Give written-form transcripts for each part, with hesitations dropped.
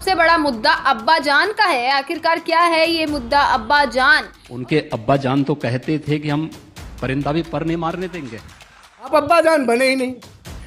सबसे बड़ा मुद्दा अब्बा जान का है। आखिरकार क्या है ये मुद्दा अब्बा जान? उनके अब्बा जान तो कहते थे कि हम परिंदा भी पर नहीं मारने देंगे। आप अब्बा जान बने ही नहीं,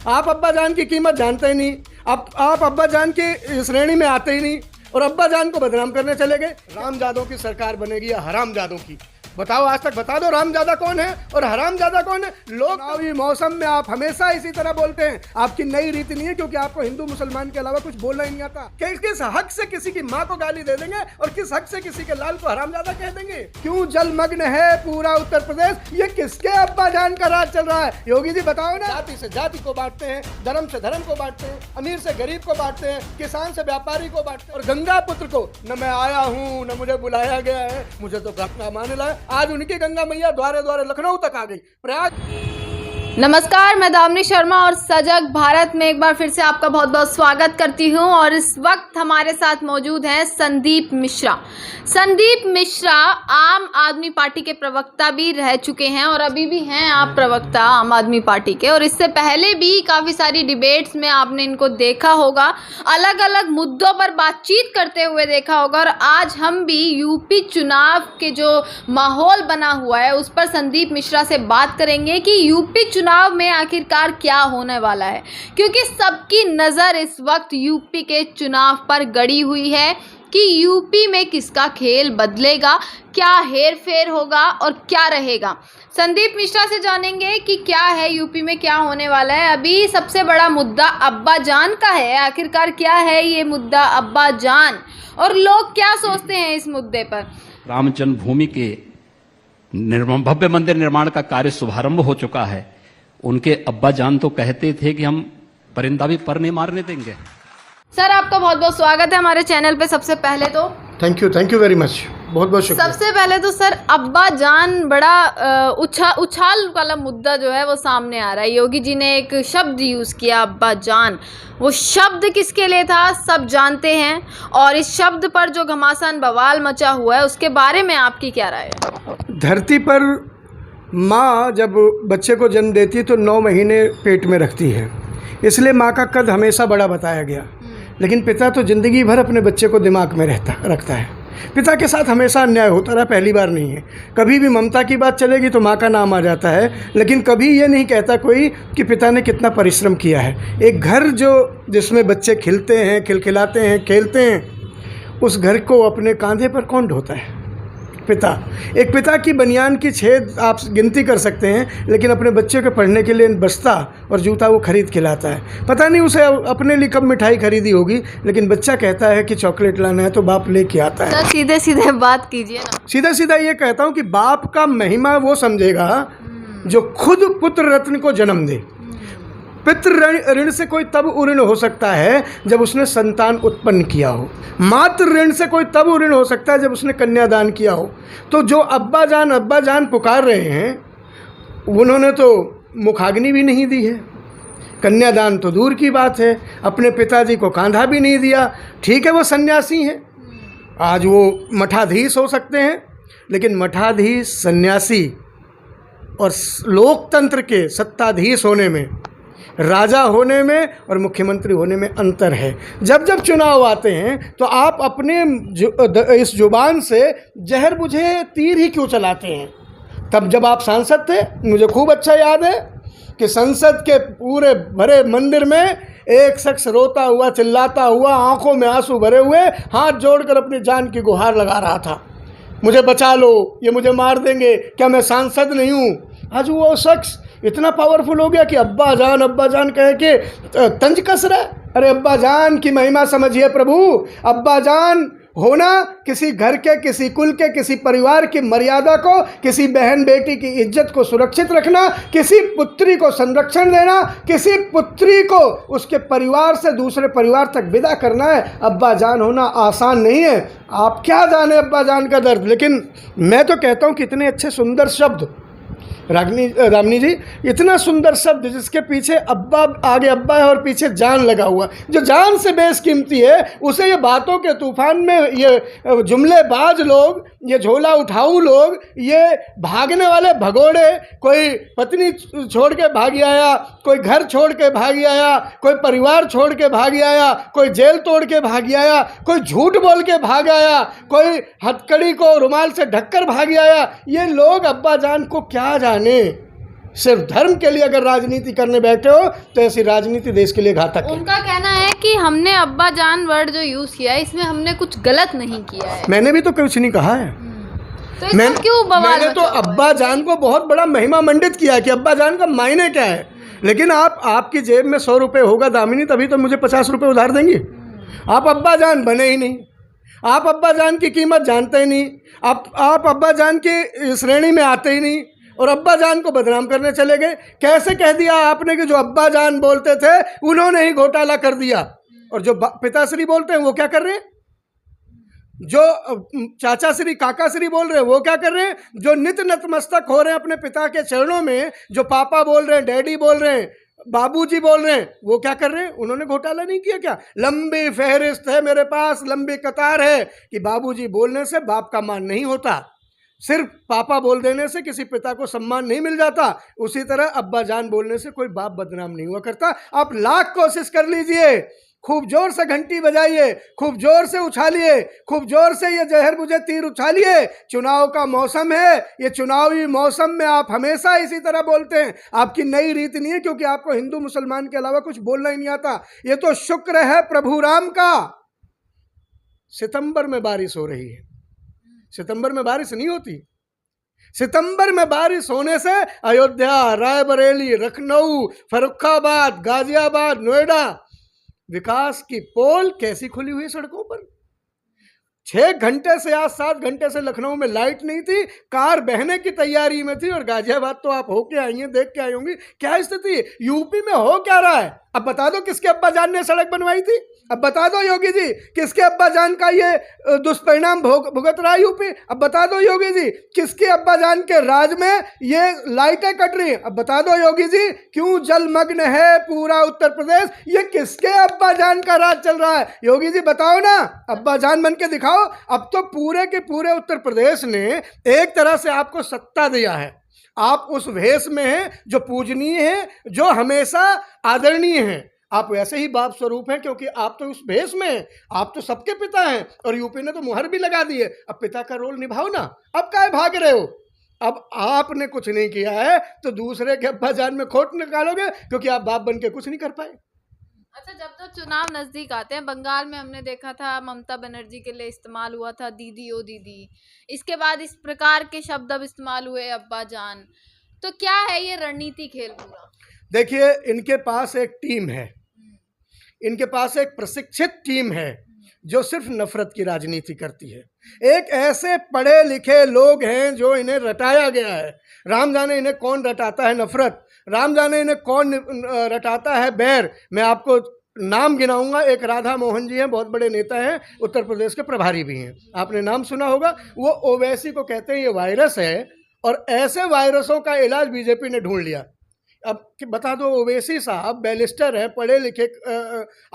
आप अब्बा जान की कीमत जानते ही नहीं, आप अब्बा जान की श्रेणी में आते ही नहीं और अब्बा जान को बदनाम करने चले गए। रामजादों की सरकार बनेगी या हरामजादों की? बताओ, आज तक बता दो रामजादा कौन है और हरामजादा कौन है। लोग चुनावी मौसम में आप हमेशा इसी तरह बोलते हैं। आपकी नई रीति नहीं है, क्योंकि आपको हिंदू मुसलमान के अलावा कुछ बोलना ही नहीं आता। किस हक से किसी की माँ को गाली दे देंगे और किस हक से किसी के लाल को हरामजादा कह देंगे? क्यों जलमग्न है पूरा उत्तर प्रदेश? ये किसके अब्बा जान का राज चल रहा है? योगी जी बताओ ना। जाति से जाति को बांटते हैं, धर्म से धर्म को बांटते हैं, अमीर से गरीब को बांटते हैं, किसान से व्यापारी को बांटते हैं और गंगा पुत्र को न मैं आया हूँ न मुझे बुलाया गया है, मुझे तो गंगा माने ला। आज उनकी गंगा मैया द्वारे द्वारे लखनऊ तक आ गई। प्रयाग। नमस्कार, मैं दामिनी शर्मा और सजग भारत में एक बार फिर से आपका बहुत बहुत स्वागत करती हूं। और इस वक्त हमारे साथ मौजूद हैं संदीप मिश्रा। संदीप मिश्रा आम आदमी पार्टी के प्रवक्ता भी रह चुके हैं और अभी भी हैं आप प्रवक्ता आम आदमी पार्टी के। और इससे पहले भी काफ़ी सारी डिबेट्स में आपने इनको देखा होगा, अलग अलग मुद्दों पर बातचीत करते हुए देखा होगा। और आज हम भी यूपी चुनाव के जो माहौल बना हुआ है उस पर संदीप मिश्रा से बात करेंगे कि यूपी चुनाव में आखिरकार क्या होने वाला है, क्योंकि सबकी नज़र इस वक्त यूपी के चुनाव पर गड़ी हुई है कि यूपी में किसका खेल बदलेगा, क्या हेर फेर होगा और क्या रहेगा। संदीप मिश्रा से जानेंगे कि क्या है यूपी में, क्या होने वाला है। अभी सबसे बड़ा मुद्दा अब्बा जान का है। आखिरकार क्या है ये मुद्दा अब्बा जान और लोग क्या सोचते हैं इस मुद्दे पर? राम जन्मभूमि के भव्य मंदिर निर्माण का कार्य शुभारंभ हो चुका है। उनके अब्बा जान तो कहते थे कि हम परिंदा भी पर नहीं मारने देंगे। सर, आपका बहुत बहुत स्वागत है हमारे चैनल पे। सबसे पहले तो थैंक यू वेरी मच, बहुत बहुत शुक्रिया। सबसे पहले तो सर, अब्बा जान बड़ा उछाल वाला मुद्दा जो है वो सामने आ रहा है। योगी जी ने एक शब्द यूज़ किया अब्बा जान। वो शब्द किसके लिए था सब जानते हैं, और इस शब्द पर जो घमासान बवाल मचा हुआ है उसके बारे में आपकी क्या राय है? धरती पर माँ जब बच्चे को जन्म देती है तो 9 महीने पेट में रखती है, इसलिए माँ का कद हमेशा बड़ा बताया गया। लेकिन पिता तो ज़िंदगी भर अपने बच्चे को दिमाग में रखता है। पिता के साथ हमेशा अन्याय होता रहा, पहली बार नहीं है। कभी भी ममता की बात चलेगी तो माँ का नाम आ जाता है, लेकिन कभी ये नहीं कहता कोई कि पिता ने कितना परिश्रम किया है। एक घर जिसमें बच्चे खिलते हैं, खिलखिलाते हैं, खेलते हैं, उस घर को अपने कंधे पर कौन ढोता है? पिता। एक पिता की बनियान की छेद आप गिनती कर सकते हैं, लेकिन अपने बच्चे के पढ़ने के लिए बस्ता और जूता वो खरीद के लाता है। पता नहीं उसे अपने लिए कब मिठाई खरीदी होगी, लेकिन बच्चा कहता है कि चॉकलेट लाना है तो बाप लेके आता है। तो सीधे सीधे बात कीजिए ना। सीधा सीधा ये कहता हूँ कि बाप का महिमा वो समझेगा जो खुद पुत्र रत्न को जन्म दे। पितृ ऋण से कोई तब उऋण हो सकता है जब उसने संतान उत्पन्न किया हो। मातृ ऋण से कोई तब उऋण हो सकता है जब उसने कन्यादान किया हो। तो जो अब्बा जान पुकार रहे हैं, उन्होंने तो मुखाग्नि भी नहीं दी है, कन्यादान तो दूर की बात है, अपने पिताजी को कांधा भी नहीं दिया। ठीक है, वो सन्यासी हैं, आज वो मठाधीश हो सकते हैं, लेकिन मठाधीश, सन्यासी और लोकतंत्र के सत्ताधीश होने में, राजा होने में और मुख्यमंत्री होने में अंतर है। जब जब चुनाव आते हैं तो आप अपने इस जुबान से जहर बुझे तीर ही क्यों चलाते हैं? तब जब आप सांसद थे, मुझे खूब अच्छा याद है कि संसद के पूरे भरे मंदिर में एक शख्स रोता हुआ, चिल्लाता हुआ, आंखों में आंसू भरे हुए, हाथ जोड़कर अपनी जान की गुहार लगा रहा था, मुझे बचा लो, ये मुझे मार देंगे, क्या मैं सांसद नहीं हूँ? आज वो शख्स इतना पावरफुल हो गया कि अब्बा जान कह के तंज कस रहा है। अरे अब्बा जान की महिमा समझिए प्रभु। अब्बा जान होना किसी घर के, किसी कुल के, किसी परिवार की मर्यादा को, किसी बहन बेटी की इज्जत को सुरक्षित रखना, किसी पुत्री को संरक्षण देना, किसी पुत्री को उसके परिवार से दूसरे परिवार तक विदा करना है। अब्बा जान होना आसान नहीं है। आप क्या जाने अब्बा जान का दर्द। लेकिन मैं तो कहता हूँ कि इतने अच्छे सुंदर शब्द रामनी जी, इतना सुंदर शब्द जिसके पीछे अब्बा, आगे अब्बा है और पीछे जान लगा हुआ, जो जान से बेशकीमती है, उसे ये बातों के तूफान में ये जुमलेबाज लोग, ये झोला उठाऊ लोग, ये भागने वाले भगोड़े, कोई पत्नी छोड़ के भागी आया, कोई घर छोड़ के भागी आया, कोई परिवार छोड़ के भागी आया, कोई जेल तोड़ के भागी आया, कोई झूठ बोल के भाग आया, कोई हथकड़ी को रुमाल से ढककर भागी आया, ये लोग अब्बा जान को क्या जाने। सिर्फ धर्म के लिए अगर राजनीति करने बैठे हो तो ऐसी राजनीति देश के लिए घातक है। उनका कहना है कि हमने अब्बा जान वर्ड जो यूज किया है, इसमें हमने कुछ गलत नहीं किया है। मैंने भी तो कुछ नहीं कहा है। तो इसमें क्यों बवाल? मैंने तो अब्बा जान को बहुत बड़ा महिमा मंडित किया कि अब्बा जान का मायने क्या है। लेकिन आपकी जेब में 100 रुपये होगा दामिनी, तभी तो मुझे 50 रुपये उधार देंगी। आप अब्बा जान बने ही नहीं, आप अब्बा जान की कीमत जानते ही नहीं, आप अब्बा जान की श्रेणी में आते ही नहीं, और अब्बा जान को बदनाम करने चले गए। कैसे कह दिया आपने कि जो अब्बा जान बोलते थे उन्होंने ही घोटाला कर दिया, और जो पिताश्री बोलते हैं वो क्या कर रहे हैं? जो चाचाश्री काकाश्री बोल रहे हैं वो क्या कर रहे हैं? जो नित नतमस्तक हो रहे हैं अपने पिता के चरणों में, जो पापा बोल रहे हैं, डैडी बोल रहे हैं, बाबूजी बोल रहे हैं, वो क्या कर रहे हैं? उन्होंने घोटाला नहीं किया क्या? लंबी फहरिस्त है मेरे पास, लंबी कतार है कि बाबूजी बोलने से बाप का मान नहीं होता, सिर्फ पापा बोल देने से किसी पिता को सम्मान नहीं मिल जाता। उसी तरह अब्बा जान बोलने से कोई बाप बदनाम नहीं हुआ करता। आप लाख कोशिश कर लीजिए, खूब जोर से घंटी बजाइए, खूब जोर से उछालिए, खूब जोर से ये जहर मुझे तीर उछालिए। चुनाव का मौसम है, ये चुनावी मौसम में आप हमेशा इसी तरह बोलते हैं। आपकी नई रीति नहीं है, क्योंकि आपको हिंदू मुसलमान के अलावा कुछ बोलना ही नहीं आता। ये तो शुक्र है प्रभु राम का, सितंबर में बारिश हो रही है। सितंबर में बारिश नहीं होती। सितंबर में बारिश होने से अयोध्या, रायबरेली, लखनऊ, फर्रुखाबाद, गाजियाबाद, नोएडा, विकास की पोल कैसी खुली हुई सड़कों पर। 6 घंटे से आज 7 घंटे से लखनऊ में लाइट नहीं थी, कार बहने की तैयारी में थी, और गाजियाबाद तो आप होके आई हैं, देख के आई होंगी क्या स्थिति है। यूपी में हो क्या रहा है? अब बता दो किसके अब्बा जान ने सड़क बनवाई थी? अब बता दो योगी जी, किसके अब्बा जान का ये दुष्परिणाम भुगत रहा है यूपी? अब बता दो योगी जी, किसके अब्बा जान के राज में ये लाइटें कट रही हैं? अब बता दो योगी जी, क्यों जलमग्न है पूरा उत्तर प्रदेश? ये किसके अब्बा जान का राज चल रहा है? योगी जी बताओ ना, अब्बा जान बन के दिखाओ। अब तो पूरे के पूरे उत्तर प्रदेश ने एक तरह से आपको सत्ता दिया है। आप उस भेष में हैं जो पूजनीय है, जो हमेशा आदरणीय हैं। आप वैसे ही बाप स्वरूप हैं, क्योंकि आप तो उस भेष में हैं। आप तो सबके पिता हैं, और यूपी ने तो मुहर भी लगा दी है। अब पिता का रोल निभाओ ना, अब काहे भाग रहे हो? अब आपने कुछ नहीं किया है तो दूसरे के अब्बा जान में खोट निकालोगे, क्योंकि आप बाप बन के कुछ नहीं कर पाए। अच्छा, जब तक चुनाव नजदीक आते हैं, बंगाल में हमने देखा था ममता बनर्जी के लिए इस्तेमाल हुआ था दीदी ओ दीदी, इसके बाद इस प्रकार के शब्द अब इस्तेमाल हुए अब्बा जान। तो क्या है ये रणनीति खेल पूरा? देखिए, इनके पास एक टीम है, इनके पास एक प्रशिक्षित टीम है जो सिर्फ नफरत की राजनीति करती है। एक ऐसे पढ़े लिखे लोग हैं जो इन्हें रटाया गया है। राम जाने इन्हें कौन रटाता है नफरत, राम जाने इन्हें कौन रटाता है बैर। मैं आपको नाम गिनाऊंगा। एक राधा मोहन जी हैं, बहुत बड़े नेता हैं, उत्तर प्रदेश के प्रभारी भी हैं, आपने नाम सुना होगा। वो ओवैसी को कहते हैं ये वायरस है, और ऐसे वायरसों का इलाज बीजेपी ने ढूंढ लिया। अब बता दो, ओवैसी साहब बैरिस्टर हैं, पढ़े लिखे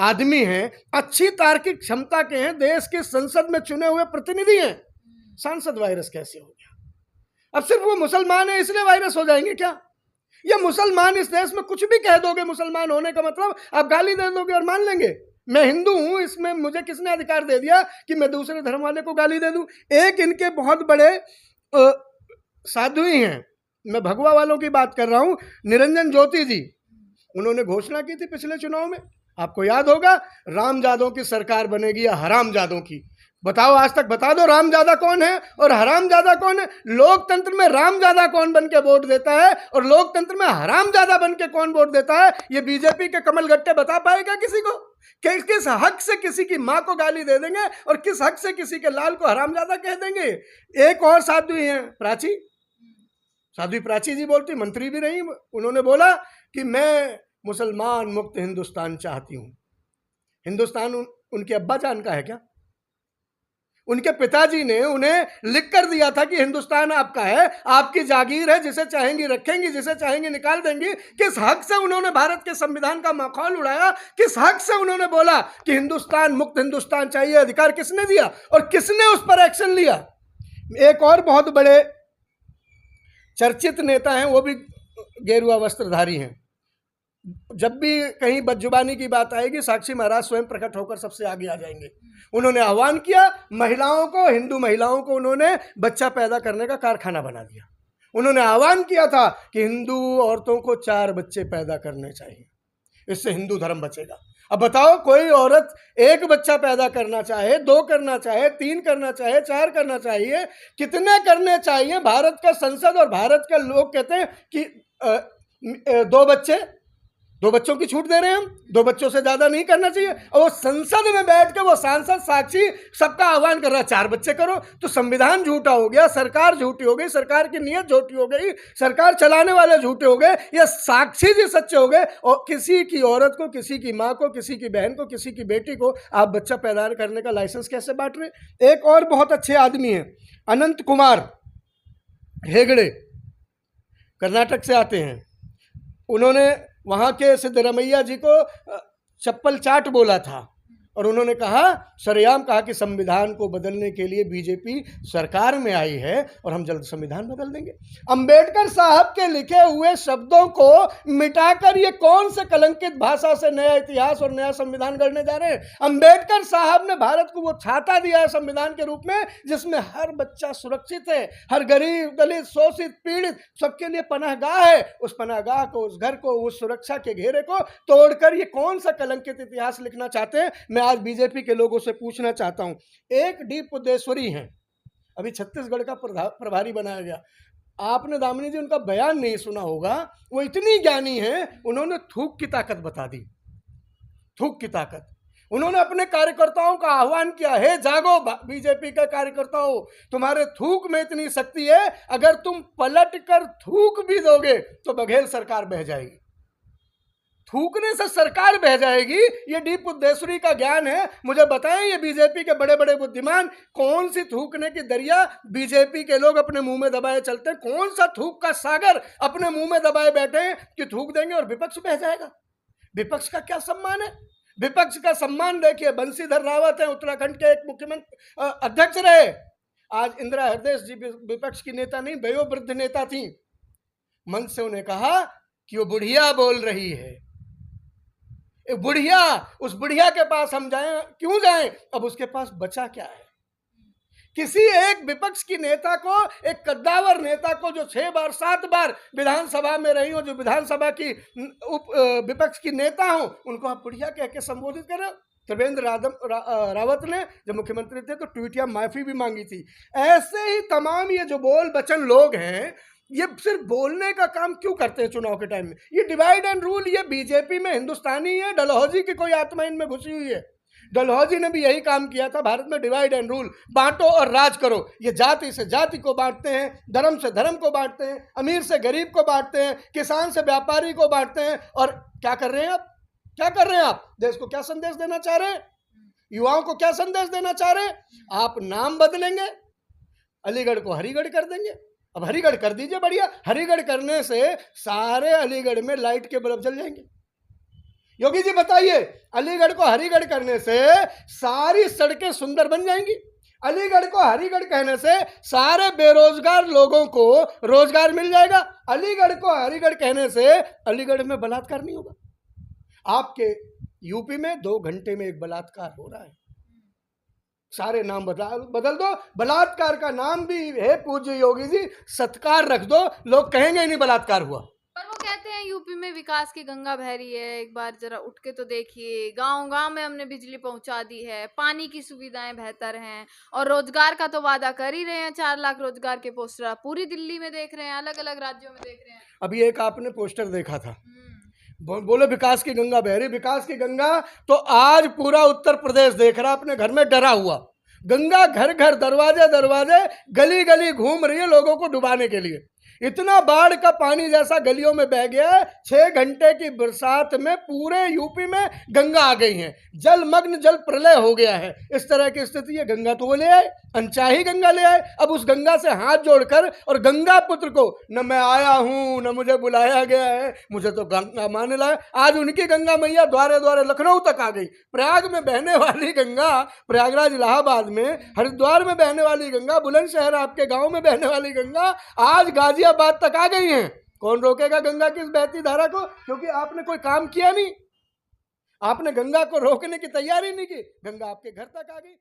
आदमी हैं, अच्छी तार्किक क्षमता के हैं, देश के संसद में चुने हुए प्रतिनिधि हैं, सांसद वायरस कैसे हो गया? अब सिर्फ वो मुसलमान है इसलिए वायरस हो जाएंगे क्या? या मुसलमान इस देश में कुछ भी कह दोगे, मुसलमान होने का मतलब आप गाली दे दोगे और मान लेंगे? मैं हिंदू हूं, इसमें मुझे किसने अधिकार दे दिया कि मैं दूसरे धर्म वाले को गाली दे दूं? एक इनके बहुत बड़े साधु ही हैं, मैं भगवा वालों की बात कर रहा हूं, निरंजन ज्योति जी। उन्होंने घोषणा की थी पिछले चुनाव में, आपको याद होगा, रामजादों की सरकार बनेगी या हरामजादों की। बताओ, आज तक बता दो रामजादा कौन है और हरामजादा कौन है? लोकतंत्र में रामजादा कौन बन के वोट देता है और लोकतंत्र में हरामजादा बन के कौन वोट देता है? ये बीजेपी के कमल गट्टे बता पाएगा किसी को? किस हक से किसी की माँ को गाली दे देंगे और किस हक से किसी के लाल को हरामजादा कह देंगे? एक और साधु हैं, प्राची, साध्वी प्राची जी बोलती, मंत्री भी रही, उन्होंने बोला कि मैं मुसलमान मुक्त हिंदुस्तान चाहती हूं। हिंदुस्तान उनके अब्बा जान का है क्या? उनके पिताजी ने उन्हें लिख कर दिया था कि हिंदुस्तान आपका है, आपकी जागीर है, जिसे चाहेंगी रखेंगी, जिसे चाहेंगी निकाल देंगी। किस हक से उन्होंने भारत के संविधान का मखौल उड़ाया? किस हक से उन्होंने बोला कि हिंदुस्तान मुक्त हिंदुस्तान चाहिए? अधिकार किसने दिया और किसने उस पर एक्शन लिया? एक और बहुत बड़े चर्चित नेता हैं, वो भी गेरुआ वस्त्रधारी हैं। जब भी कहीं बदजुबानी की बात आएगी, साक्षी महाराज स्वयं प्रकट होकर सबसे आगे आ जाएंगे। उन्होंने आह्वान किया महिलाओं को, हिंदू महिलाओं को उन्होंने बच्चा पैदा करने का कारखाना बना दिया। उन्होंने आह्वान किया था कि हिंदू औरतों को 4 बच्चे पैदा करने चाहिए, इससे हिंदू धर्म बचेगा। अब बताओ, कोई औरत 1 बच्चा पैदा करना चाहे, 2 करना चाहे, 3 करना चाहे, 4 करना चाहिए, कितने करने चाहिए? भारत का संसद और भारत के लोग कहते हैं कि 2 बच्चों की छूट दे रहे हैं हम, 2 बच्चों से ज्यादा नहीं करना चाहिए। और वो संसद में बैठ के वो सांसद साक्षी सबका आह्वान कर रहा है 4 बच्चे करो। तो संविधान झूठा हो गया, सरकार झूठी हो गई, सरकार की नीयत झूठी हो गई, सरकार चलाने वाले झूठे हो गए, या साक्षी जी सच्चे हो गए। और किसी की औरत को, किसी की माँ को, किसी की बहन को, किसी की बेटी को आप बच्चा पैदा करने का लाइसेंस कैसे बांट रहे? एक और बहुत अच्छे आदमी हैं, अनंत कुमार हेगड़े, कर्नाटक से आते हैं। उन्होंने वहाँ के सिद्धरमैया जी को चप्पल चाट बोला था और उन्होंने कहा, सरेआम कहा कि संविधान को बदलने के लिए बीजेपी सरकार में आई है और हम जल्द संविधान बदल देंगे। अंबेडकर साहब के लिखे हुए शब्दों को मिटाकर ये कौन से कलंकित भाषा से नया इतिहास और नया संविधान गढ़ने जा रहे हैं? अंबेडकर साहब ने भारत को वो छाता दिया है संविधान के रूप में जिसमें हर बच्चा सुरक्षित है, हर गरीब, दलित, शोषित, पीड़ित सबके लिए पनाहगाह है। उस पनाहगाह को, उस घर को, उस सुरक्षा के घेरे को तोड़कर ये कौन सा कलंकित इतिहास लिखना चाहते हैं? मैं आज बीजेपी के लोगों से पूछना चाहता हूं। एक डी पुदेश्वरी हैं, अभी छत्तीसगढ़ का प्रभारी बनाया गया। आपने दामिनी जी उनका बयान नहीं सुना होगा, वो इतनी ज्ञानी हैं, उन्होंने थूक की ताकत बता दी, थूक की ताकत। उन्होंने अपने कार्यकर्ताओं का आह्वान किया, हे जागो बीजेपी के कार्यकर्ताओं, तुम्हारे थूक में इतनी शक्ति है, अगर तुम पलट कर थूक भी दोगे तो बघेल सरकार बह जाएगी। थूकने से सरकार बह जाएगी, ये डी पुदेश्वरी का ज्ञान है। मुझे बताएं, ये बीजेपी के बड़े बड़े बुद्धिमान कौन सी थूकने की दरिया बीजेपी के लोग अपने मुंह में दबाए चलते हैं? कौन सा थूक का सागर अपने मुंह में दबाए बैठे हैं कि थूक देंगे और विपक्ष बह जाएगा? विपक्ष का क्या सम्मान है? विपक्ष का सम्मान देखिए, बंशीधर रावत है, उत्तराखंड के एक मुख्यमंत्री अध्यक्ष रहे। आज इंदिरा हृदय जी विपक्ष की नेता नहीं, वयोवृद्ध नेता थी। मंच से उन्हें कहा कि वो बुढ़िया बोल रही है। बुढ़िया, उस बुढ़िया के पास हम जाएं, क्यों जाएं? अब उसके पास बचा क्या है? किसी एक विपक्ष की नेता को, एक कद्दावर नेता को जो 6 बार 7 बार विधानसभा में रही हो, जो विधानसभा की विपक्ष की नेता हो, उनको आप बुढ़िया कह के संबोधित कर रहे हो? त्रिवेंद्र रावत ने जब मुख्यमंत्री थे तो ट्वीट या माफी भी मांगी थी। ऐसे ही तमाम ये जो बोल बचन लोग हैं, ये सिर्फ बोलने का काम क्यों करते हैं चुनाव के टाइम में? ये डिवाइड एंड रूल, ये बीजेपी में हिंदुस्तानी है, डलहौजी की कोई आत्मा इनमें घुसी हुई है। डलहौजी ने भी यही काम किया था, भारत में डिवाइड एंड रूल, बांटो और राज करो। ये जाति से जाति को बांटते हैं, धर्म से धर्म को बांटते हैं, अमीर से गरीब को बांटते हैं, किसान से व्यापारी को बांटते हैं। और क्या कर रहे हैं आप? क्या कर रहे हैं आप? देश को क्या संदेश देना चाह रहे हैं? युवाओं को क्या संदेश देना चाह रहे हैं? आप नाम बदलेंगे, अलीगढ़ को हरिगढ़ कर देंगे। अब हरिगढ़ कर दीजिए, बढ़िया। हरिगढ़ करने से सारे अलीगढ़ में लाइट के बल्ब जल जाएंगे। योगी जी बताइए, अलीगढ़ को हरिगढ़ करने से सारी सड़कें सुंदर बन जाएंगी। अलीगढ़ को हरिगढ़ कहने से सारे बेरोजगार लोगों को रोजगार मिल जाएगा। अलीगढ़ को हरिगढ़ कहने से अलीगढ़ में बलात्कार नहीं होगा। आपके यूपी में 2 घंटे में एक बलात्कार हो रहा है। सारे नाम बदल दो, बलात्कार का नाम भी है पूज्य योगी जी, सत्कार रख दो, लोग कहेंगे ही नहीं बलात्कार हुआ। पर वो कहते हैं यूपी में विकास की गंगा बह रही है, एक बार जरा उठ के तो देखिए। गांव-गांव में हमने बिजली पहुंचा दी है, पानी की सुविधाएं बेहतर हैं और रोजगार का तो वादा कर ही रहे हैं। 4 लाख रोजगार के पोस्टर पूरी दिल्ली में देख रहे हैं, अलग अलग राज्यों में देख रहे हैं। अभी एक आपने पोस्टर देखा था, बोले विकास की गंगा बह रही। विकास की गंगा तो आज पूरा उत्तर प्रदेश देख रहा, अपने घर में डरा हुआ। गंगा घर घर, दरवाजे दरवाजे, गली गली घूम रही है लोगों को डुबाने के लिए। इतना बाढ़ का पानी जैसा गलियों में बह गया है। 6 घंटे की बरसात में पूरे यूपी में गंगा आ गई है, जलमग्न, जल प्रलय हो गया है। इस तरह की स्थिति है। गंगा तो वो ले आए, अनचाही गंगा ले आए। अब उस गंगा से हाथ जोड़कर और गंगा पुत्र को, न मैं आया हूं न मुझे बुलाया गया है, मुझे तो गंगा माने लाए। आज उनकी गंगा मैया द्वारे द्वारे लखनऊ तक आ गई। प्रयाग में बहने वाली गंगा, प्रयागराज इलाहाबाद में, हरिद्वार में बहने वाली गंगा, बुलंदशहर आपके गांव में बहने वाली गंगा आज गाजियाबाद तक आ गई हैं। कौन रोकेगा गंगा की इस बहती धारा को? क्योंकि आपने कोई काम किया नहीं, आपने गंगा को रोकने की तैयारी नहीं की, गंगा आपके घर तक आ गई।